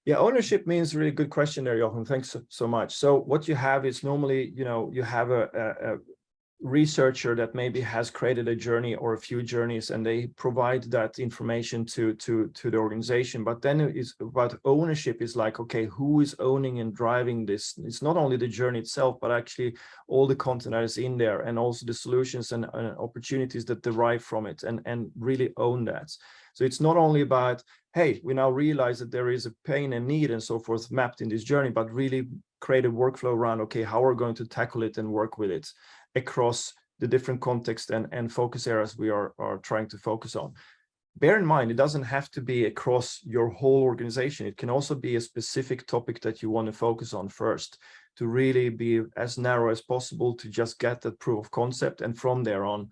Yeah, ownership means really good question there, Jochen. Thanks so much. So what you have is normally, you have a researcher that maybe has created a journey or a few journeys, and they provide that information to the organization. But then it's about ownership is like, okay, who is owning and driving this? It's not only the journey itself, but actually all the content that is in there, and also the solutions and opportunities that derive from it, and really own that. So it's not only about, hey, we now realize that there is a pain and need and so forth mapped in this journey, but really create a workflow around, okay, how we're going to tackle it and work with it across the different contexts and focus areas we are trying to focus on. Bear in mind, it doesn't have to be across your whole organization. It can also be a specific topic that you want to focus on first, to really be as narrow as possible to just get that proof of concept, and from there on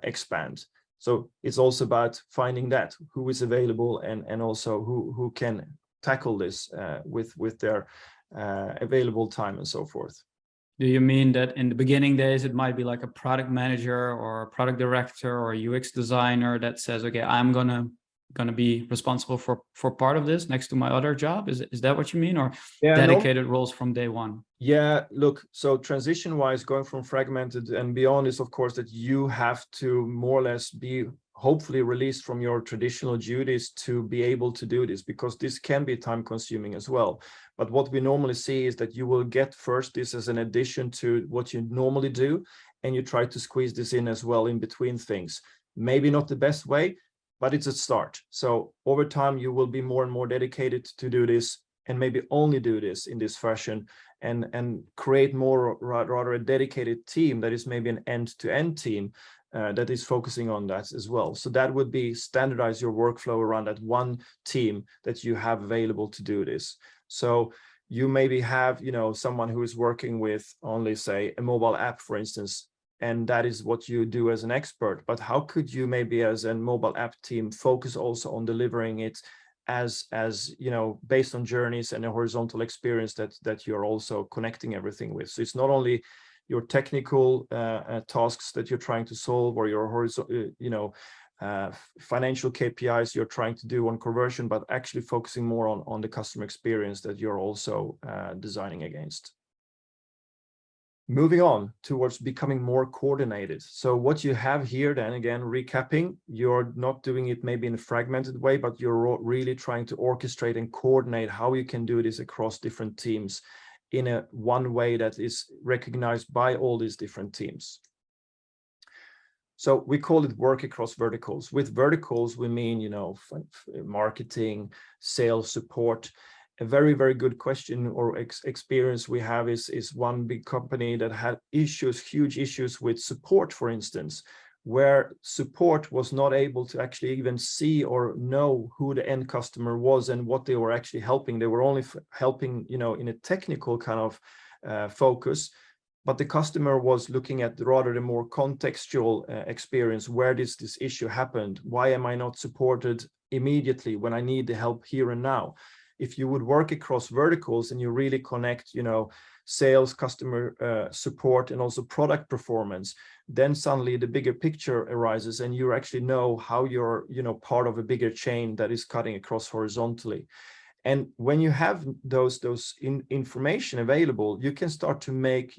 expand. So it's also about finding that who is available, and also who can tackle this with their available time and so forth. Do you mean that in the beginning days, it might be like a product manager or a product director or a UX designer that says, okay, I'm gonna be responsible for part of this next to my other job? Is that what you mean? Or yeah, dedicated roles from day one? Yeah, look, so transition wise, going from fragmented and beyond is, of course, that you have to more or less be hopefully released from your traditional duties to be able to do this, because this can be time consuming as well. But what we normally see is that you will get first this as an addition to what you normally do, and you try to squeeze this in as well in between things. Maybe not the best way, but it's a start. So over time, you will be more and more dedicated to do this, and maybe only do this in this fashion, and create more, rather a dedicated team that is maybe an end-to-end team that is focusing on that as well. So that would be standardize your workflow around that one team that you have available to do this. So you maybe have, someone who is working with only, say, a mobile app, for instance, and that is what you do as an expert. But how could you maybe as a mobile app team focus also on delivering it as based on journeys and a horizontal experience that you're also connecting everything with? So it's not only your technical tasks that you're trying to solve, or your horizontal, financial KPIs you're trying to do on conversion, but actually focusing more on the customer experience that you're also designing against. Moving on towards becoming more coordinated. So what you have here, then again, recapping, you're not doing it maybe in a fragmented way, but you're really trying to orchestrate and coordinate how you can do this across different teams in a one way that is recognized by all these different teams. So we call it work across verticals. With verticals, we mean, marketing, sales, support. A very, very good question or experience we have is one big company that had huge issues with support, for instance, where support was not able to actually even see or know who the end customer was and what they were actually helping. They were only helping, in a technical kind of focus, but the customer was looking at rather the more contextual experience. Where does this issue happen? Why am I not supported immediately when I need the help here and now? If you would work across verticals and you really connect, sales, customer support, and also product performance, then suddenly the bigger picture arises, and you actually know how you're, part of a bigger chain that is cutting across horizontally. And when you have those information available, you can start to make,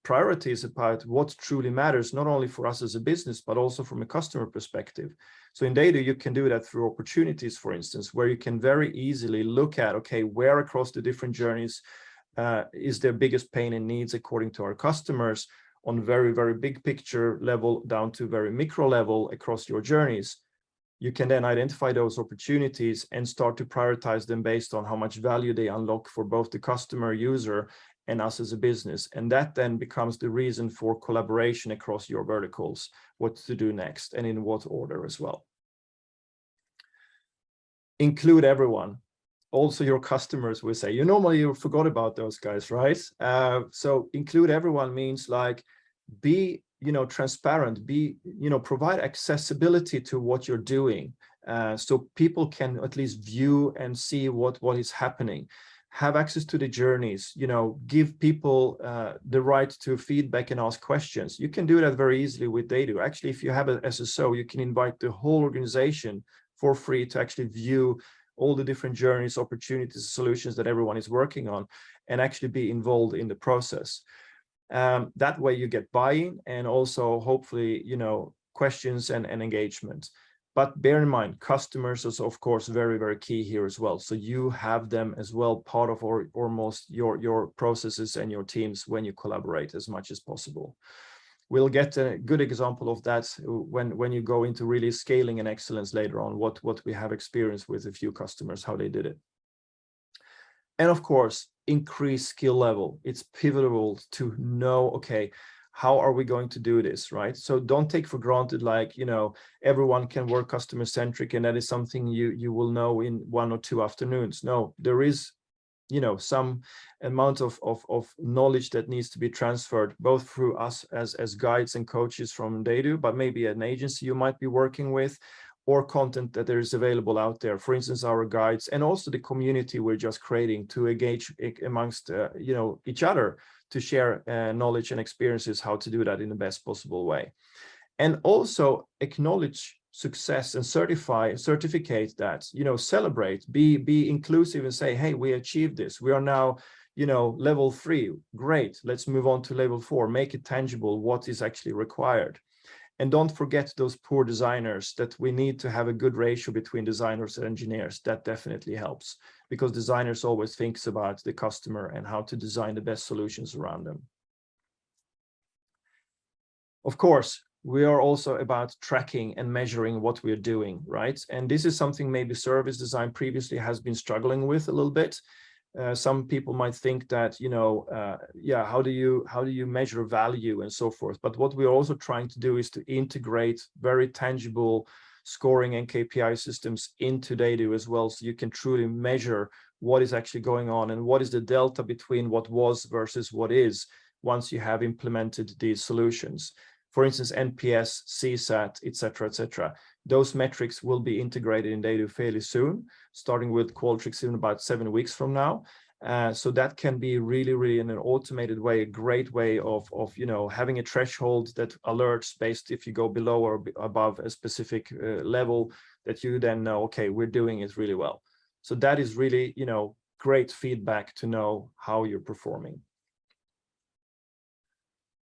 priorities about what truly matters, not only for us as a business, but also from a customer perspective. So in TheyDo, you can do that through opportunities, for instance, where you can very easily look at, okay, where across the different journeys is their biggest pain and needs according to our customers, on very, very big picture level down to very micro level across your journeys. You can then identify those opportunities and start to prioritize them based on how much value they unlock for both the customer, user, and us as a business. And that then becomes the reason for collaboration across your verticals, what to do next and in what order as well. Include everyone, also your customers, we say. You forgot about those guys, right? So include everyone means like be transparent, provide accessibility to what you're doing, so people can at least view and see what is happening. Have access to the journeys, give people the right to feedback and ask questions. You can do that very easily with TheyDo. Actually, if you have an SSO, you can invite the whole organization for free to actually view all the different journeys, opportunities, solutions that everyone is working on, and actually be involved in the process. That way you get buy-in and also hopefully, questions and engagement. But bear in mind, customers is of course very, very key here as well. So you have them as well part of or almost your processes and your teams when you collaborate as much as possible. We'll get a good example of that when you go into really scaling and excellence later on, what we have experienced with a few customers, how they did it. And of course, increase skill level. It's pivotal to know, okay, how are we going to do this, right? So don't take for granted, like, everyone can work customer centric and that is something you will know in 1 or 2 afternoons. No, there is, some amount of knowledge that needs to be transferred, both through us as guides and coaches from TheyDo, but maybe an agency you might be working with, or content that there is available out there. For instance, our guides, and also the community we're just creating to engage amongst, each other, to share knowledge and experiences, how to do that in the best possible way. And also acknowledge success and certificate that, celebrate, be inclusive and say, hey, we achieved this. We are now, level 3. Great. Let's move on to level 4. Make it tangible what is actually required. And don't forget those poor designers, that we need to have a good ratio between designers and engineers. That definitely helps, because designers always thinks about the customer and how to design the best solutions around them. Of course, we are also about tracking and measuring what we are doing, right? And this is something maybe service design previously has been struggling with a little bit. Some people might think that, how do you measure value and so forth? But what we're also trying to do is to integrate very tangible scoring and KPI systems into TheyDo as well, so you can truly measure what is actually going on and what is the delta between what was versus what is once you have implemented these solutions. For instance, NPS, CSAT, etc., etc. Those metrics will be integrated in TheyDo fairly soon, starting with Qualtrics in about 7 weeks from now. So that can be really, really in an automated way, a great way of having a threshold that alerts based if you go below or above a specific level, that you then know, okay, we're doing it really well. So that is really, great feedback to know how you're performing.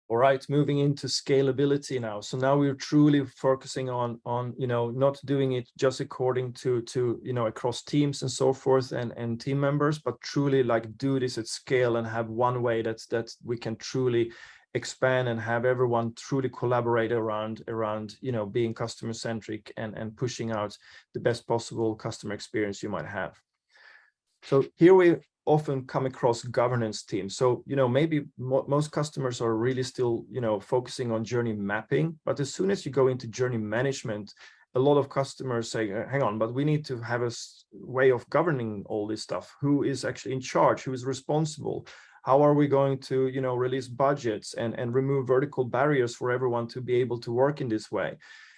All right, moving into scalability now. So now we're truly focusing on not doing it just according to across teams and so forth and team members, but truly like do this at scale and have one way that we can truly expand and have everyone truly collaborate around being customer centric and pushing out the best possible customer experience you might have. So here we often come across governance teams. So, maybe most customers are really still, focusing on journey mapping, but as soon as you go into journey management, a lot of customers say, hang on, but we need to have a way of governing all this stuff. Who is actually in charge? Who is responsible? How are we going to, release budgets and remove vertical barriers for everyone to be able to work in this way?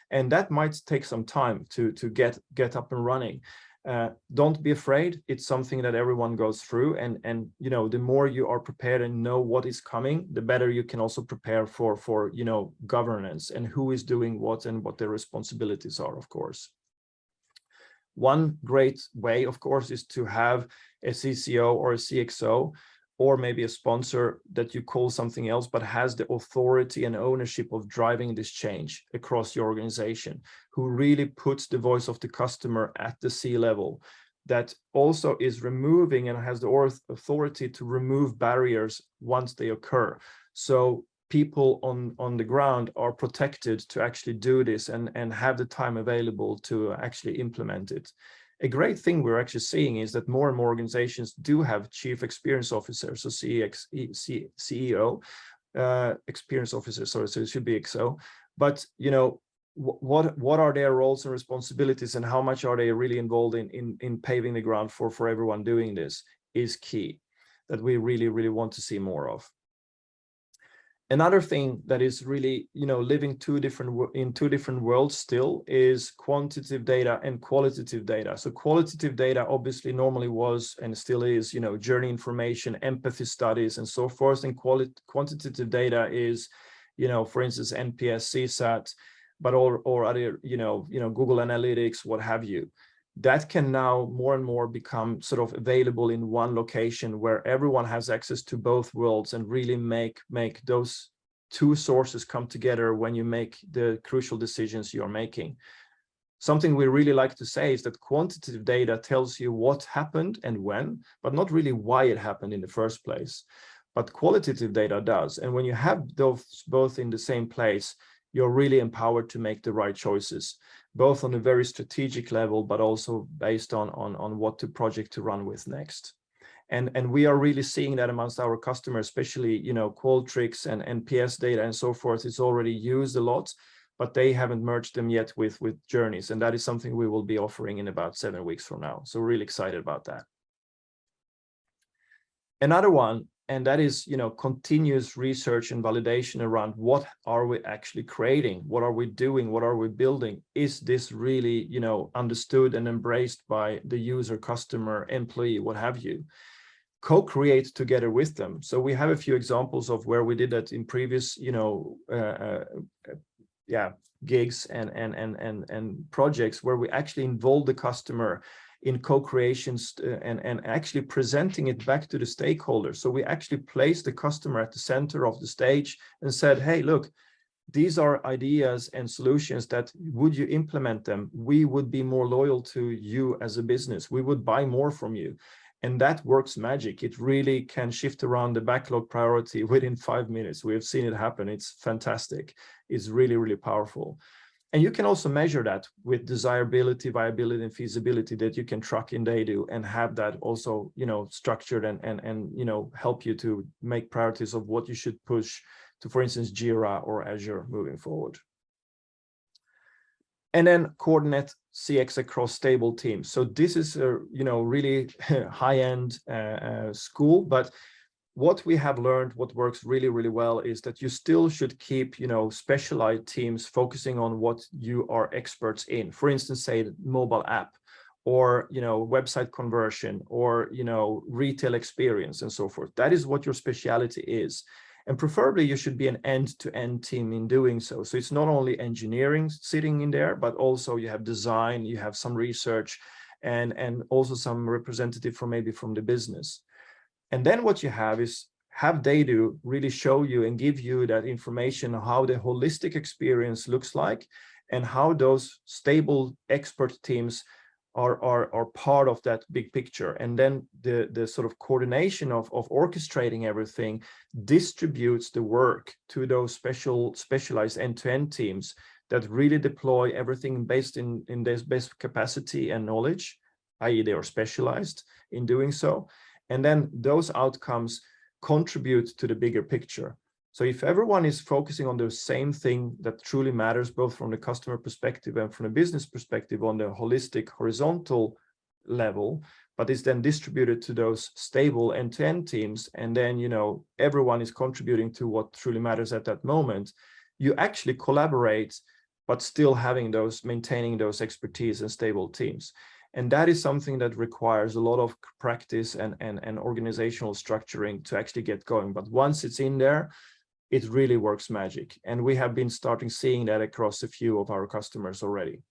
And that might take some time to get up and running. Don't be afraid. It's something that everyone goes through, and the more you are prepared and know what is coming, the better you can also prepare for governance and who is doing what and what their responsibilities are, of course. One great way, of course, is to have a CCO or a CXO, or maybe a sponsor that you call something else, but has the authority and ownership of driving this change across your organization, who really puts the voice of the customer at the C level, that also is removing and has the authority to remove barriers once they occur. So people on the ground are protected to actually do this and have the time available to actually implement it. A great thing we're actually seeing is that more and more organizations do have chief experience officers, so CEO, experience officers, sorry, so it should be XO. But what are their roles and responsibilities, and how much are they really involved in paving the ground for everyone doing this is key, that we really, really want to see more of. Another thing that is really, living in two different worlds still is quantitative data and qualitative data. So qualitative data obviously normally was and still is, journey information, empathy studies, and so forth. And quantitative data is, for instance, NPS, CSAT, but or other, Google Analytics, what have you. that can now more and more become sort of available in one location where everyone has access to both worlds, and really make those two sources come together when you make the crucial decisions you're making. Something we really like to say is that quantitative data tells you what happened and when, but not really why it happened in the first place. But qualitative data does. And when you have those both in the same place, you're really empowered to make the right choices, both on a very strategic level, but also based on what project to run with next. And we are really seeing that amongst our customers, especially, you know, Qualtrics and NPS data and so forth. It's already used a lot, but they haven't merged them yet with journeys. And that is something we will be offering in about 7 weeks from now. So really excited about that. Another one, and that is, you know, continuous research and validation around what are we actually creating? What are we doing? What are we building? Is this really, you know, understood and embraced by the user, customer, employee, what have you? Co-create together with them. So we have a few examples of where we did that in previous, you know, gigs and projects where we actually involve the customer in co-creations and actually presenting it back to the stakeholders. So we actually placed the customer at the center of the stage and said, hey, look, these are ideas and solutions that, would you implement them? We would be more loyal to you as a business. We would buy more from you. And that works magic. It really can shift around the backlog priority within 5 minutes. We have seen it happen. It's fantastic. It's really, really powerful. And you can also measure that with desirability, viability, and feasibility that you can track in TheyDo and have that also, you know, structured and you know, help you to make priorities of what you should push to, for instance, Jira or Azure moving forward. And then coordinate CX across stable teams. So this is a, you know, really high-end school, but what we have learned, what works really, really well, is that you still should keep, you know, specialized teams focusing on what you are experts in. For instance, say the mobile app, or, you know, website conversion, or, you know, retail experience and so forth. That is what your specialty is. And preferably you should be an end-to-end team in doing so. So it's not only engineering sitting in there, but also you have design, you have some research, and also some representative from maybe from the business. And then what you have is have TheyDo really show you and give you that information on how the holistic experience looks like, and how those stable expert teams are part of that big picture. And then the sort of coordination of orchestrating everything distributes the work to those specialized end-to-end teams that really deploy everything based in this best capacity and knowledge, i.e. they are specialized in doing so. And then those outcomes contribute to the bigger picture. So if everyone is focusing on the same thing that truly matters, both from the customer perspective and from a business perspective on the holistic horizontal level, but it's then distributed to those stable end-to-end teams, and then, you know, everyone is contributing to what truly matters at that moment, you actually collaborate, but still maintaining those expertise and stable teams. And that is something that requires a lot of practice and organizational structuring to actually get going. But once it's in there, it really works magic. And we have been starting seeing that across a few of our customers already.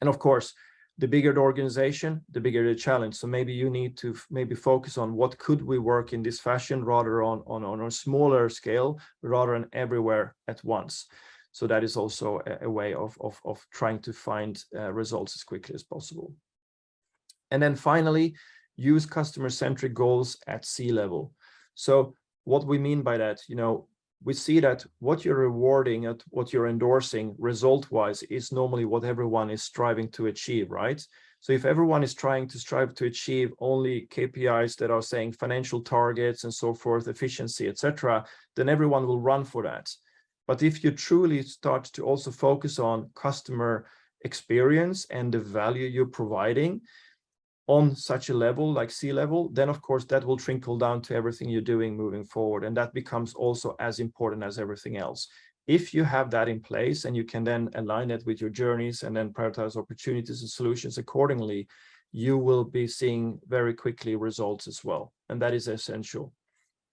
And of course, the bigger the organization, the bigger the challenge. So maybe you need to focus on what could we work in this fashion rather on a smaller scale, rather than everywhere at once. So that is also a way of trying to find results as quickly as possible. And then finally, use customer-centric goals at C-level. So what we mean by that, you know, we see that what you're rewarding and what you're endorsing result-wise is normally what everyone is striving to achieve, right? So if everyone is strive to achieve only KPIs that are saying financial targets and so forth, efficiency, etc., then everyone will run for that. But if you truly start to also focus on customer experience and the value you're providing on such a level like C-level, then of course that will trickle down to everything you're doing moving forward. And that becomes also as important as everything else. If you have that in place and you can then align it with your journeys and then prioritize opportunities and solutions accordingly, you will be seeing very quickly results as well. And that is essential.